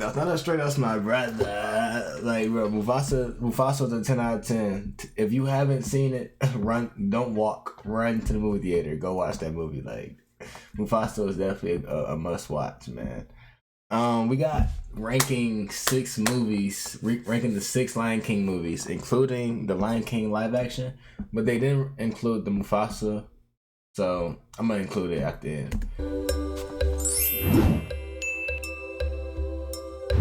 That's not a straight. That's my brother. Like, bro, Mufasa's a 10 out of 10. If you haven't seen it, don't walk, run to the movie theater. Go watch that movie. Like, Mufasa is definitely a must watch, man. We got ranking the 6 Lion King movies, including the Lion King live action, but they didn't include the Mufasa, so I'm gonna include it at the end.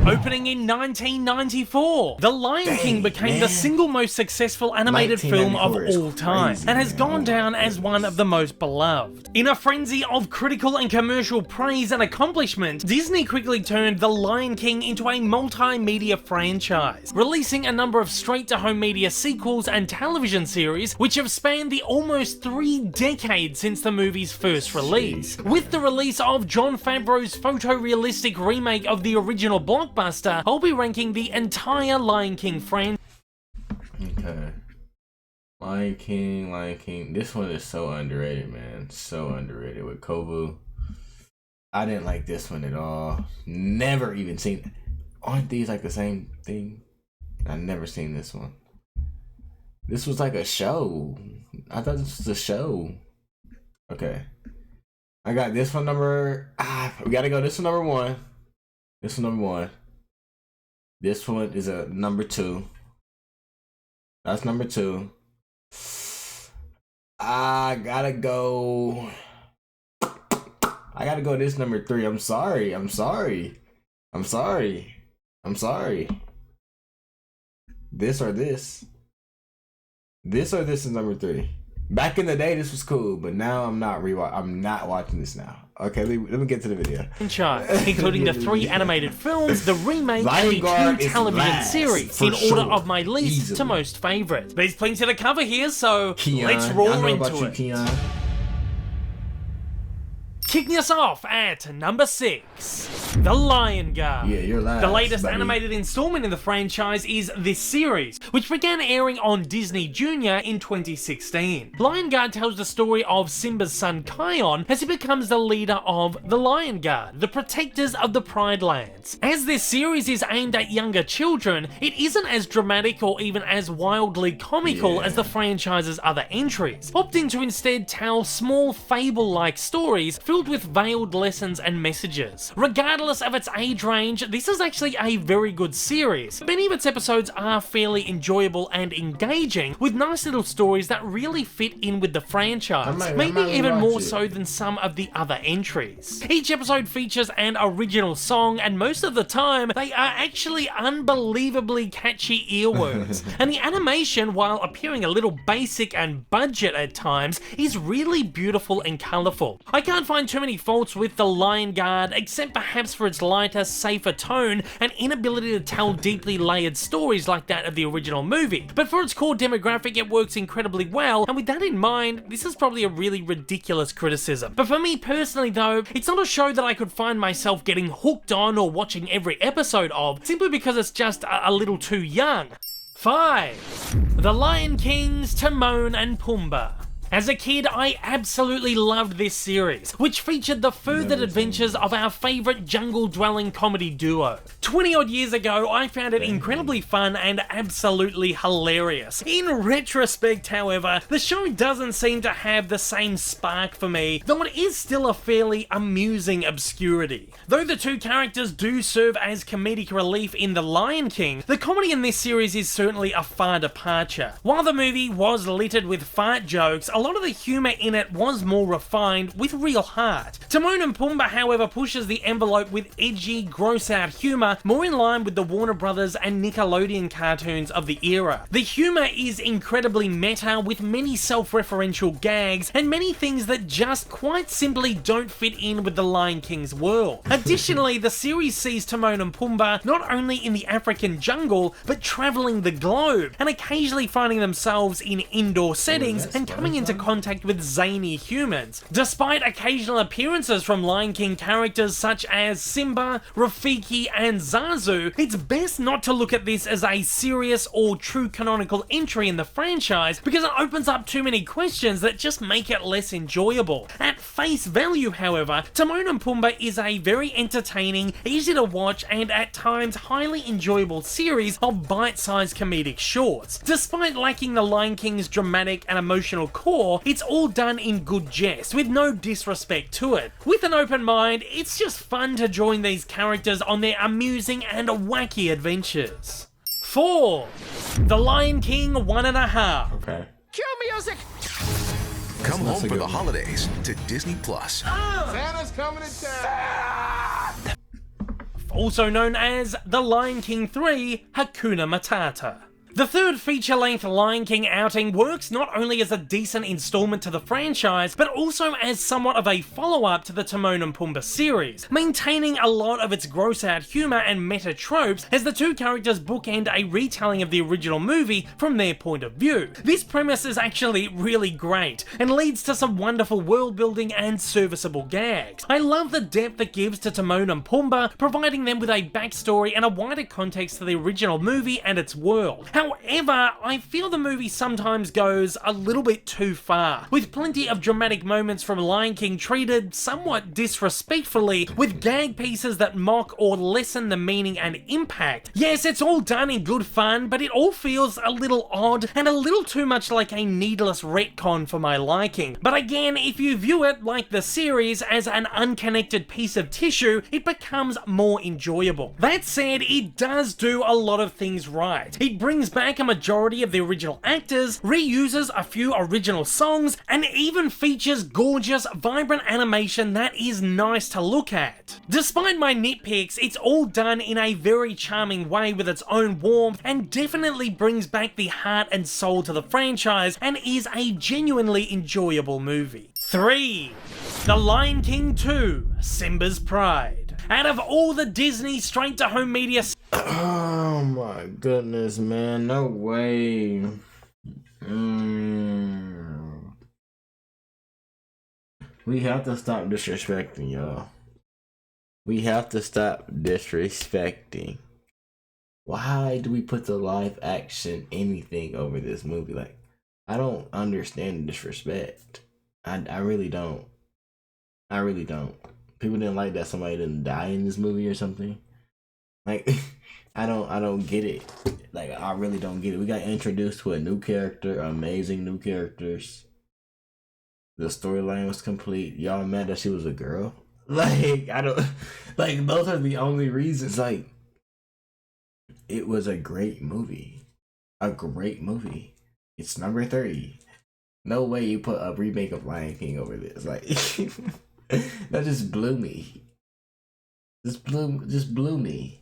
Opening in 1994, The Lion King became the single most successful animated film of all time and has gone down as one of the most beloved. In a frenzy of critical and commercial praise and accomplishment, Disney quickly turned The Lion King into a multimedia franchise, releasing a number of straight-to-home media sequels and television series which have spanned the almost 3 decades since the movie's first release. With the release of Jon Favreau's photorealistic remake of the original blockbuster, I'll be ranking the entire Lion King franchise. Okay. Lion King. This one is so underrated, man. So underrated with Kovu. I didn't like this one at all. Never even seen. Aren't these like the same thing? I've never seen this one. This was like a show. I thought this was a show. Okay. I got this one number. We gotta go. This one number 1. This one number 1. This one is a number 2. That's number 2. I gotta go this number 3. I'm sorry. This or this. This or this is number 3. Back in the day, this was cool, but now I'm not watching this now. Okay, let me get to the video. Including the 3 animated films, the remake, and the 2 television series, in order of my least to most favourite. There's plenty to cover here, so let's roll into it. Kicking us off at number 6, The Lion Guard. Yeah, you're last, the latest buddy. animated installment in the franchise is this series, which began airing on Disney Junior in 2016. Lion Guard tells the story of Simba's son Kion as he becomes the leader of the Lion Guard, the protectors of the Pride Lands. As this series is aimed at younger children, it isn't as dramatic or even as wildly comical as the franchise's other entries, opting to instead tell small fable-like stories filled with veiled lessons and messages. Regardless of its age range, this is actually a very good series. Many of its episodes are fairly enjoyable and engaging, with nice little stories that really fit in with the franchise, maybe even more so than some of the other entries. Each episode features an original song, and most of the time, they are actually unbelievably catchy earworms. And the animation, while appearing a little basic and budget at times, is really beautiful and colourful. I can't find too many faults with The Lion Guard, except perhaps for its lighter, safer tone and inability to tell deeply layered stories like that of the original movie. But for its core demographic, it works incredibly well, and with that in mind, this is probably a really ridiculous criticism. But for me personally though, it's not a show that I could find myself getting hooked on or watching every episode of, simply because it's just a little too young. 5. The Lion King's Timon and Pumbaa. As a kid, I absolutely loved this series, which featured the furthered adventures of our favourite jungle-dwelling comedy duo. 20 odd years ago, I found it incredibly fun and absolutely hilarious. In retrospect, however, the show doesn't seem to have the same spark for me, though it is still a fairly amusing obscurity. Though the 2 characters do serve as comedic relief in The Lion King, the comedy in this series is certainly a far departure. While the movie was littered with fart jokes, a lot of the humour in it was more refined, with real heart. Timon and Pumbaa, however, pushes the envelope with edgy, gross-out humour, more in line with the Warner Brothers and Nickelodeon cartoons of the era. The humour is incredibly meta, with many self-referential gags, and many things that just quite simply don't fit in with the Lion King's world. Additionally, the series sees Timon and Pumbaa not only in the African jungle, but travelling the globe, and occasionally finding themselves in indoor settings and coming into into contact with zany humans. Despite occasional appearances from Lion King characters such as Simba, Rafiki, and Zazu, it's best not to look at this as a serious or true canonical entry in the franchise because it opens up too many questions that just make it less enjoyable. At face value, however, Timon and Pumbaa is a very entertaining, easy to watch, and at times highly enjoyable series of bite-sized comedic shorts. Despite lacking the Lion King's dramatic and emotional core, it's all done in good jest, with no disrespect to it. With an open mind, it's just fun to join these characters on their amusing and wacky adventures. 4. The Lion King 1.5. Okay. Cue music! Come That's home a for good the one. holidays to Disney Plus. Santa's coming to town! Also known as The Lion King 3 Hakuna Matata. The third feature-length Lion King outing works not only as a decent installment to the franchise, but also as somewhat of a follow-up to the Timon and Pumbaa series, maintaining a lot of its gross-out humour and meta tropes as the two characters bookend a retelling of the original movie from their point of view. This premise is actually really great, and leads to some wonderful world-building and serviceable gags. I love the depth it gives to Timon and Pumbaa, providing them with a backstory and a wider context to the original movie and its world. However, I feel the movie sometimes goes a little bit too far, with plenty of dramatic moments from Lion King treated somewhat disrespectfully, with gag pieces that mock or lessen the meaning and impact. Yes, it's all done in good fun, but it all feels a little odd and a little too much like a needless retcon for my liking. But again, if you view it like the series as an unconnected piece of tissue, it becomes more enjoyable. That said, it does do a lot of things right. It brings back a majority of the original actors, reuses a few original songs, and even features gorgeous, vibrant animation that is nice to look at. Despite my nitpicks, it's all done in a very charming way with its own warmth and definitely brings back the heart and soul to the franchise and is a genuinely enjoyable movie. 3. The Lion King 2 Simba's Pride. Out of all the Disney straight-to-home media Oh my goodness, man. No way. We have to stop disrespecting, y'all. We have to stop disrespecting. Why do we put the live action anything over this movie? Like, I don't understand the disrespect. I really don't. I really don't. People didn't like that somebody didn't die in this movie or something. Like, I don't get it. Like, I really don't get it. We got introduced to a new character, amazing new characters. The storyline was complete. Y'all mad that she was a girl? Like, I don't, like, those are the only reasons. Like, it was a great movie. A great movie. It's number 3. No way you put a remake of Lion King over this. Like, that just blew me. Just blew me.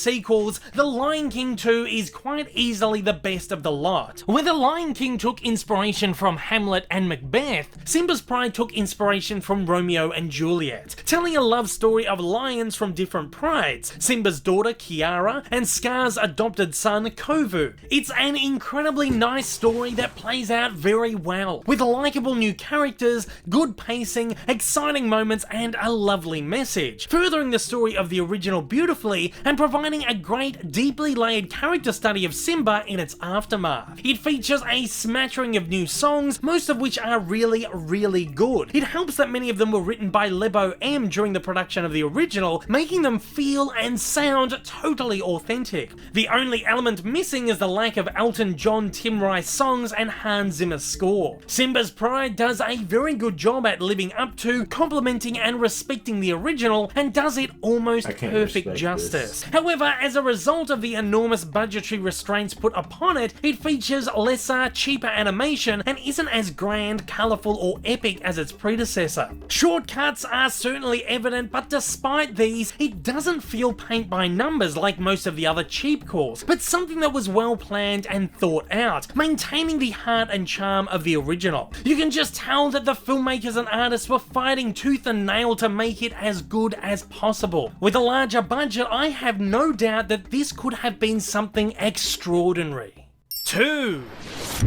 sequels, The Lion King 2 is quite easily the best of the lot. Where The Lion King took inspiration from Hamlet and Macbeth, Simba's Pride took inspiration from Romeo and Juliet, telling a love story of lions from different prides, Simba's daughter Kiara and Scar's adopted son Kovu. It's an incredibly nice story that plays out very well, with likeable new characters, good pacing, exciting moments and a lovely message, furthering the story of the original beautifully and providing a great, deeply layered character study of Simba in its aftermath. It features a smattering of new songs, most of which are really, really good. It helps that many of them were written by Lebo M during the production of the original, making them feel and sound totally authentic. The only element missing is the lack of Elton John, Tim Rice songs and Hans Zimmer's score. Simba's Pride does a very good job at living up to, complimenting and respecting the original, and does it almost perfect justice. However, as a result of the enormous budgetary restraints put upon it, it features lesser, cheaper animation and isn't as grand, colourful or epic as its predecessor. Shortcuts are certainly evident, but despite these, it doesn't feel paint by numbers like most of the other cheap calls, but something that was well planned and thought out, maintaining the heart and charm of the original. You can just tell that the filmmakers and artists were fighting tooth and nail to make it as good as possible. With a larger budget, I have no doubt that this could have been something extraordinary. 2.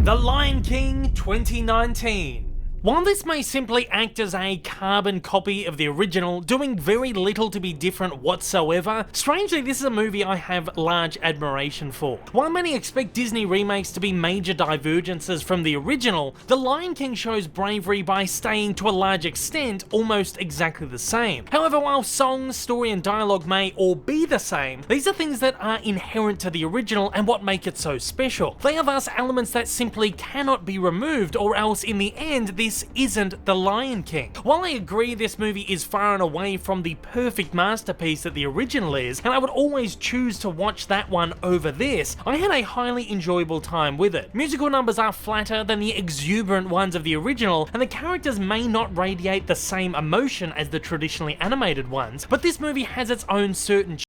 The Lion King 2019. While this may simply act as a carbon copy of the original, doing very little to be different whatsoever, strangely this is a movie I have large admiration for. While many expect Disney remakes to be major divergences from the original, The Lion King shows bravery by staying to a large extent almost exactly the same. However, while songs, story and dialogue may all be the same, these are things that are inherent to the original and what make it so special. They are thus elements that simply cannot be removed, or else in the end this isn't The Lion King. While I agree this movie is far and away from the perfect masterpiece that the original is, and I would always choose to watch that one over this, I had a highly enjoyable time with it. Musical numbers are flatter than the exuberant ones of the original, and the characters may not radiate the same emotion as the traditionally animated ones, but this movie has its own certain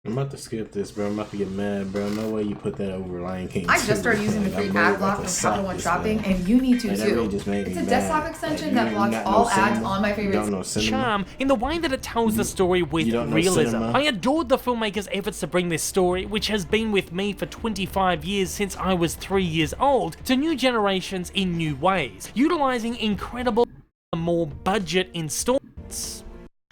I'm about to skip this, bro. I'm about to get mad, bro. No way you put that over Lion King. I just started using the free ad block from Capital One Shopping, and you need to too. It's a desktop extension that blocks all ads on my favorites. Charm in the way that it tells the story with realism. I adored the filmmaker's efforts to bring this story, which has been with me for 25 years since I was 3 years old, to new generations in new ways, utilizing incredible, more budget installments.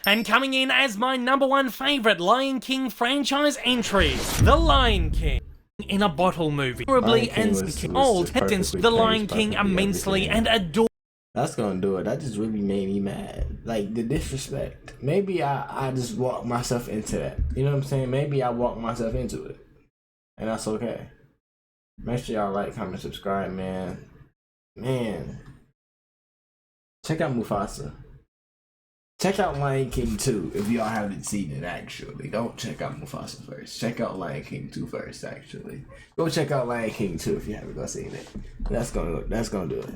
And coming in as my #1 favorite Lion King franchise entry, The Lion King. In a bottle movie. Horribly and old, The Lion King immensely and adore. That's gonna do it. That just really made me mad. Like, the disrespect. Maybe I just walked myself into that. You know what I'm saying? Maybe I walked myself into it. And that's okay. Make sure y'all like, comment, subscribe, man. Man. Check out Mufasa. Check out Lion King 2 if y'all haven't seen it, actually. Don't check out Mufasa first. Check out Lion King 2 first, actually. Go check out Lion King 2 if you haven't seen it. That's gonna do it.